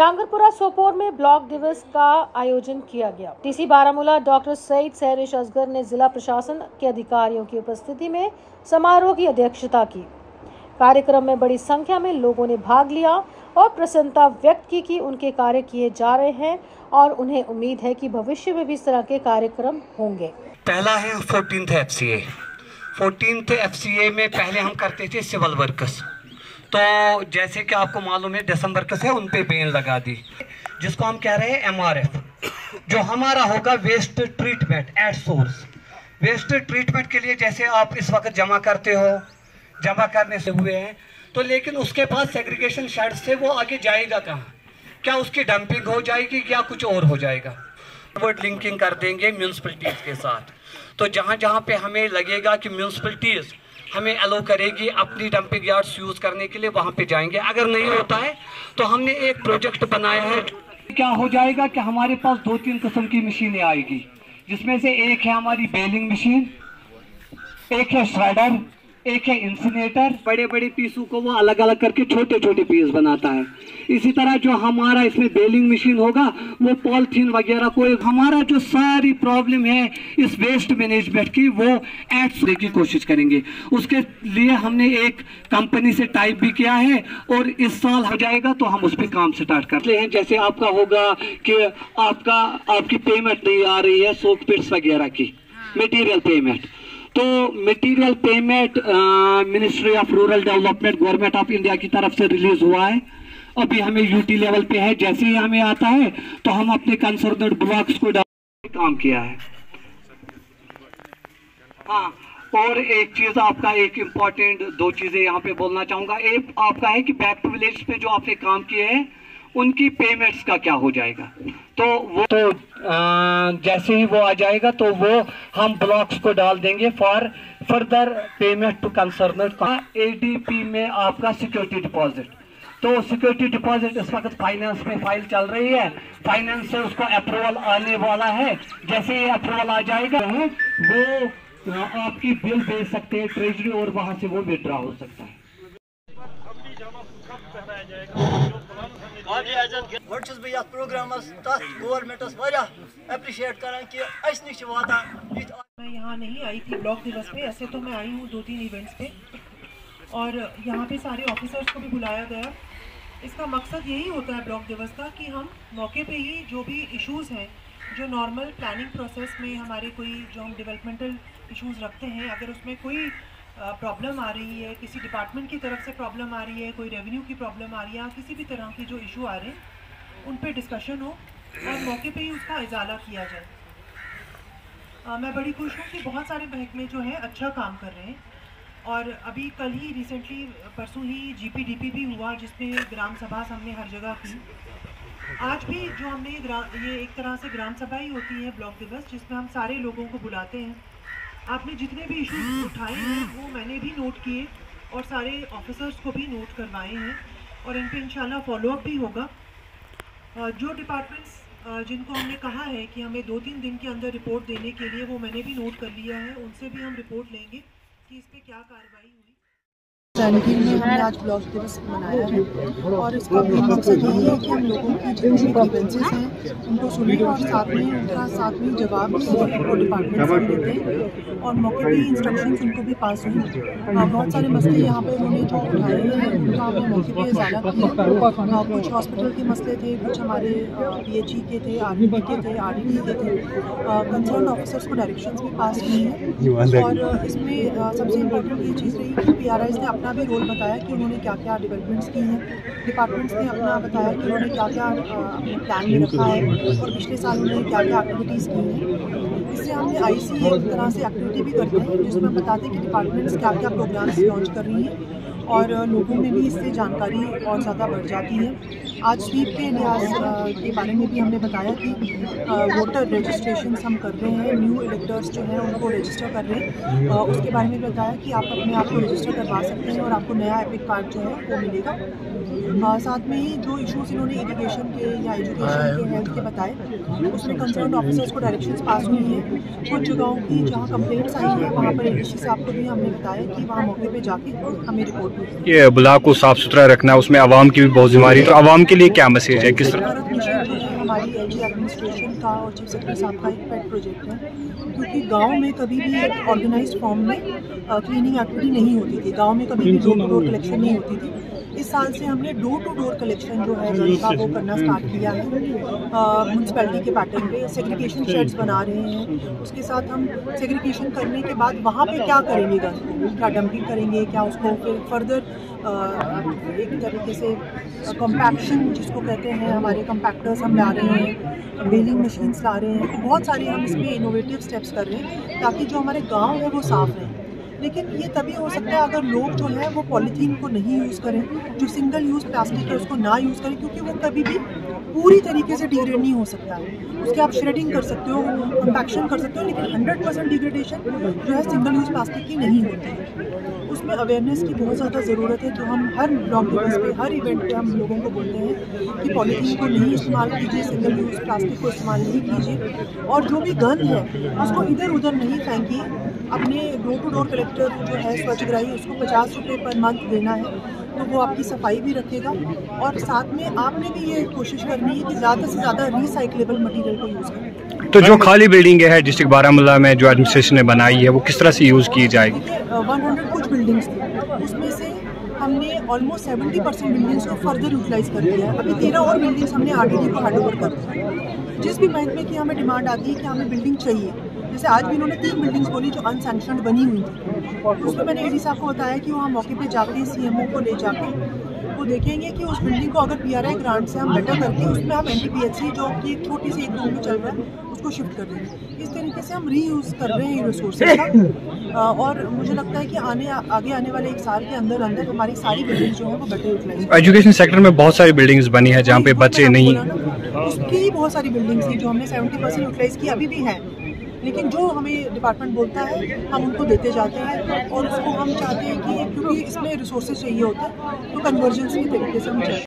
डांगरपुरा सोपोर में ब्लॉक दिवस का आयोजन किया गया। टीसी बारामूला डॉक्टर सईद सहरिश असगर ने जिला प्रशासन के अधिकारियों की उपस्थिति में समारोह की अध्यक्षता की। कार्यक्रम में बड़ी संख्या में लोगों ने भाग लिया और प्रसन्नता व्यक्त की कि उनके कार्य किए जा रहे हैं और उन्हें उम्मीद है कि भविष्य में भी इस तरह के कार्यक्रम होंगे। पहला है 14th FCA। 14th FCA में पहले हम करते थे सिविल वर्कर्स, तो जैसे कि आपको मालूम है दिसंबर के से उन पे बैन लगा दी, जिसको हम कह रहे हैं MRF। जो हमारा होगा waste treatment at source. Waste treatment के लिए जैसे आप इस वक्त जमा करते हो, जमा करने से हुए हैं तो, लेकिन उसके बाद सेग्रीगेशन शेड से वो आगे जाएगा कहाँ? क्या उसकी डंपिंग हो जाएगी, क्या कुछ और हो जाएगा? वर्ड लिंकिंग कर देंगे म्यूनसिपलिटीज के साथ। तो जहाँ जहाँ पे हमें लगेगा कि म्यूनसिपलिटीज हमें अलो करेगी अपनी डंपिंग यार्ड्स यूज करने के लिए, वहाँ पे जाएंगे। अगर नहीं होता है तो हमने एक प्रोजेक्ट बनाया है। क्या हो जाएगा कि हमारे पास 2-3 किस्म की मशीनें आएगी, जिसमें से एक है हमारी बेलिंग मशीन, एक है श्रेडर, एक है इंसिनेटर। बड़े बड़े पीसों को वो अलग अलग करके छोटे छोटे पीस बनाता है। इसी तरह जो हमारा इसमें बेलिंग मशीन होगा वो पॉलिथीन वगैरह को, हमारा जो सारी प्रॉब्लम है इस वेस्ट मैनेजमेंट की वो एड्स की कोशिश करेंगे। उसके लिए हमने एक कंपनी से टाइप भी किया है और इस साल हो जाएगा तो हम उस पर काम स्टार्ट करते हैं। जैसे आपका होगा कि आपकी पेमेंट नहीं आ रही है सोक पिट्स वगैरह की, मटेरियल पेमेंट, तो material payment ministry of rural development government of India की तरफ से रिलीज हुआ है। अभी हमें यूटी लेवल पे है, जैसे ही हमें आता है तो हम अपने कंसर्न्ड ब्लॉक्स को काम किया है। हाँ, और एक चीज आपका, एक इम्पॉर्टेंट 2 चीजें यहाँ पे बोलना चाहूंगा। एक आपका है कि बैक टू विलेज पे जो आपने काम किए हैं उनकी पेमेंट्स का क्या हो जाएगा, तो वो तो जैसे ही वो आ जाएगा तो वो हम ब्लॉक्स को डाल देंगे for further payment to concern. ADP में आपका सिक्योरिटी डिपॉजिट, तो सिक्योरिटी डिपॉजिट इस वक्त फाइनेंस में फाइल चल रही है, फाइनेंस से उसको अप्रूवल आने वाला है। जैसे ही अप्रूवल आ जाएगा वो आपकी बिल भेज सकते हैं ट्रेजरी और वहां से वो विड्रॉ हो सकता है। मैं यहाँ नहीं आई थी ब्लॉक दिवस पे, ऐसे तो मैं आई हूँ 2-3 इवेंट्स पे और यहाँ पे सारे ऑफिसर्स को भी बुलाया गया। इसका मकसद यही होता है ब्लॉक दिवस का कि हम मौके पे ही जो भी इश्यूज़ हैं, जो नॉर्मल प्लानिंग प्रोसेस में हमारे कोई जो हम डेवलपमेंटल इश्यूज़ रखते हैं, अगर उसमें कोई प्रॉब्लम आ रही है, किसी डिपार्टमेंट की तरफ से प्रॉब्लम आ रही है, कोई रेवेन्यू की प्रॉब्लम आ रही है या किसी भी तरह की जो इशू आ रहे हैं उन पे डिस्कशन हो और मौके पे ही उसका इजाला किया जाए। मैं बड़ी खुश हूँ कि बहुत सारे महकमे जो हैं अच्छा काम कर रहे हैं और अभी कल ही रिसेंटली परसों ही GPDP भी हुआ, जिसमें ग्राम सभा हमने हर जगह की। आज भी जो हमने ये एक तरह से ग्राम सभा ही होती है ब्लॉक दिवस, जिसमें हम सारे लोगों को बुलाते हैं। आपने जितने भी इशूज़ उठाए हैं वो मैंने भी नोट किए और सारे ऑफिसर्स को भी नोट करवाए हैं और इन पे इंशाल्लाह फॉलोअप भी होगा। जो डिपार्टमेंट्स जिनको हमने कहा है कि हमें 2-3 दिन के अंदर रिपोर्ट देने के लिए, वो मैंने भी नोट कर लिया है, उनसे भी हम रिपोर्ट लेंगे कि इस पर क्या कार्रवाई हुई। जानकी में हमने आज ब्लॉक दिवस मनाया है और इसका मेन मकसद यही है कि हम लोगों की जितनी भी ग्रीवेंसेस हैं उनको सुने और साथ में उनका जवाब वो डिपार्टमेंट से देते हैं और मौके पे इंस्ट्रक्शंस उनको भी पास हुई। बहुत सारे मसले यहाँ पे उन्होंने जो उठाए हैं उनका हमने मौके पे इजाला किया। कुछ हॉस्पिटल के मसले थे, कुछ हमारे PHE के थे, RBT के थे, RDT के थे। कंसर्न ऑफिसर्स को डायरेक्शंस भी पास हुई हैं और इसमें सबसे इम्पोर्टेंट ये चीज़ रही कि PRIs ने अपना भी रोल बताया कि उन्होंने क्या क्या डेवलपमेंट्स की हैं। डिपार्टमेंट्स ने अपना बताया कि उन्होंने क्या क्या अपने प्लान में रखा है और पिछले साल उन्होंने क्या क्या एक्टिविटीज़ की हैं। इससे हमने IC एक तरह से एक्टिविटी भी करते हैं जिसमें हम बताते हैं कि डिपार्टमेंट्स क्या क्या प्रोग्राम्स लॉन्च कर रही हैं और लोगों में भी इससे जानकारी और ज़्यादा बढ़ जाती है। आज स्वीप के लिहाज के बारे में भी हमने बताया कि वोटर रजिस्ट्रेशन हम कर रहे हैं, न्यू इलेक्टर्स जो हैं उनको रजिस्टर कर रहे हैं। उसके बारे में बताया कि आप अपने आप को रजिस्टर करवा सकते हैं और आपको नया एपिक कार्ड जो है वो मिलेगा। साथ में ही जो इशूज़ इन्होंने एजुकेशन के या एजुकेशन के हेल्थ के बताए, उसमें कंसर्न ऑफिसर्स को डायरेक्शंस पास हुई हैं। कुछ जगहों की जहाँ कंप्लेंट्स आई हैं वहाँ पर ADC साहब को भी हमने बताया कि वहाँ मौके पे जाके हमें रिपोर्ट ये ब्लॉक को साफ सुथरा रखना है, उसमें आवाम की भी बहुत जिम्मेदारी, तो आवाम उनके लिए क्या मैसेज है, किस तरह? भारत मिशन जो है हमारी एलजी एडमिनिस्ट्रेशन का और चीफ सेक्रेटरी साहब का एक पेट प्रोजेक्ट है, क्योंकि गांव में कभी भी ऑर्गेनाइज्ड फॉर्म में क्लीनिंग एक्टिविटी नहीं होती थी, गांव में कभी भी डोर टू डोर कलेक्शन नहीं होती थी। इस साल से हमने डोर टू डोर कलेक्शन जो है का वो करना स्टार्ट किया है म्यूनसिपैलिटी के पैटर्न पे। सेग्रीगेशन शेड्स बना रहे हैं, उसके साथ हम सेग्रीगेशन करने के बाद वहाँ पे क्या करेंगे गन को, क्या डंपिंग करेंगे, क्या उसको फिर फर्दर एक तरीके से कॉम्पैक्शन जिसको कहते हैं, हमारे कम्पैक्टर्स हम ला रहे हैं, बेलिंग मशीन्स ला रहे हैं। तो बहुत सारे हम इसमें इनोवेटिव स्टेप्स कर रहे हैं ताकि जो हमारे गाँव है वो साफ़ रहे। लेकिन ये तभी हो सकता है अगर लोग जो है वो पॉलीथीन को नहीं यूज़ करें, जो सिंगल यूज़ प्लास्टिक है उसको ना यूज़ करें, क्योंकि वो कभी भी पूरी तरीके से डिग्रेड नहीं हो सकता है। उसके आप श्रेडिंग कर सकते हो, कम्पैक्शन कर सकते हो, लेकिन 100% डिग्रेडेशन जो है सिंगल यूज़ प्लास्टिक की नहीं होती है। उसमें अवेयरनेस की बहुत ज़्यादा ज़रूरत है, जो हम हर ब्लॉग दिवस पे, हर इवेंट पे हम लोगों को बोलते हैं कि पॉलीथीन को नहीं इस्तेमाल कीजिए, सिंगल यूज़ प्लास्टिक को इस्तेमाल नहीं कीजिए, और जो भी गन है उसको इधर उधर नहीं फेंकिए। अपने डोर टू डोर कलेक्टर जो है स्वच्छग्राही, उसको 50 रुपये पर मंथ देना है, तो वो आपकी सफाई भी रखेगा। और साथ में आपने भी ये कोशिश करनी है कि ज़्यादा से ज़्यादा रिसाइक्लेबल मटेरियल को यूज़ करें। तो जो खाली बिल्डिंग है डिस्ट्रिक्ट बारामूला में जो एडमिनिस्ट्रेशन ने बनाई है वो किस तरह से यूज़ की जाएगी? 100 कुछ बिल्डिंग्स थी, उसमें से हमने ऑलमोस्ट 70% बिल्डिंग्स को फर्दर यूटिलाइज कर दिया है। अभी 13 और बिल्डिंग्स हमने आरडीडी को हैंड ओवर कर दिया है। जिस भी महकमे की हमें डिमांड आती है कि हमें बिल्डिंग चाहिए, जैसे आज भी इन्होंने 3 बिल्डिंग्स बोली जो अनसैंक्शनड बनी हुई थी, उसमें मैंने एडी साहब को बताया कि वहाँ मौके पे जाके सीएमओ को ले जाके वो देखेंगे कि उस बिल्डिंग को अगर पीआरआई ग्रांट से हम बेटर करके उसमें हम एनटीपीएचसी जो कि एक छोटी सी एक रूम में चल रहा है उसको शिफ्ट कर देंगे। इस तरीके से हम रीयूज़ कर रहे हैं रिसोर्सेज का, और मुझे लगता है कि आगे आने वाले 1 साल के अंदर अंदर हमारी सारी बिल्डिंग जो है वो बेटर यूटिलाइज। एजुकेशन सेक्टर में बहुत सारी बिल्डिंग्स बनी है जहाँ पे बच्चे नहीं, उसकी ही बहुत सारी बिल्डिंग्स थी जो हमने 70% यूटिलाइज की, अभी भी हैं, लेकिन जो हमें डिपार्टमेंट बोलता है हम उनको देते जाते हैं, और उसको हम चाहते हैं कि क्योंकि इसमें रिसोर्सेज चाहिए होता है तो कन्वर्जेंस के तरीके से हम चाहते हैं।